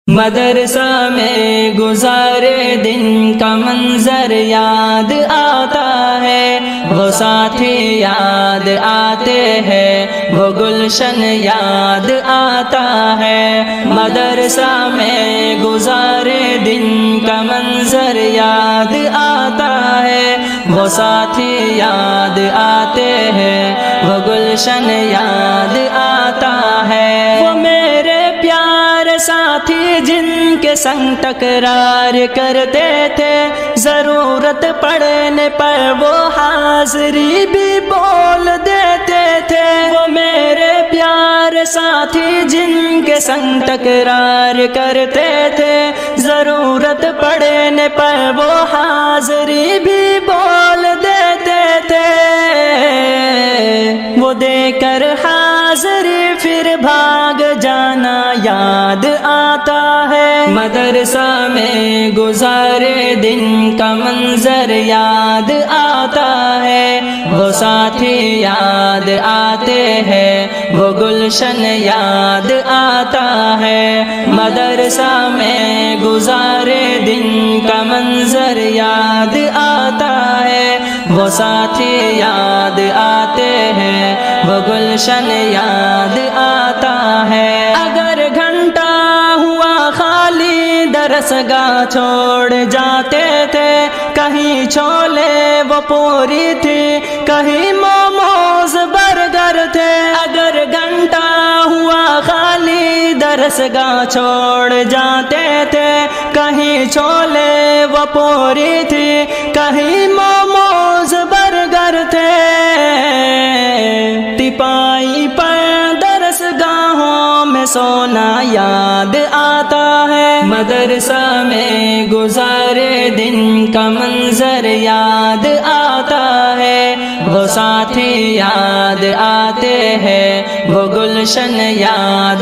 مدرسہ میں گزارے دن کا منظر یاد آتا ہے، وہ ساتھی یاد آتے ہیں، وہ گلشن یاد آتا ہے۔ مدرسہ میں گزارے دن کا منظر یاد آتا ہے، وہ ساتھی یاد آتے ہیں، وہ گلشن یاد آتا ہے۔ وہ میرے پیارے ساتھی جن کے سنگ تکرار کرتے تھے، ضرورت پڑنے پر وہ حاضری بھی بول دیتے تھے۔ وہ میرے پیارے ساتھی جن کے سنگ تکرار کرتے تھے، ضرورت پڑنے پر وہ حاضری بھی بول دیتے تھے۔ وہ دے کر حاضری پھر بھاگ جانا یاد آتا ہے۔ مدرسہ میں گزارے دن کا منظر یاد آتا ہے، وہ ساتھی یاد آتے ہیں، وہ گلشن یاد آتا ہے۔ مدرسہ میں گزارے دن کا منظر یاد آتا ہے، وہ ساتھی یاد آتے ہیں، وہ گلشن یاد آتا ہے۔ اگر گھنٹہ ہوا خالی درسگاہ چھوڑ جاتے تھے، کہیں چھولے وہ پوری تھی، کہیں موموز برگر تھے۔ اگر گھنٹہ ہوا خالی درسگاہ چھوڑ جاتے تھے، کہیں چھولے وہ پوری تھی، کہیں موموز برگر تھے۔ ٹپائی پر درسگاہوں میں سونا یاد آتا ہے۔ مدرسہ میں گزارے دن کا منظر یاد آتا ہے، وہ ساتھی یاد آتے ہیں، وہ گلشن یاد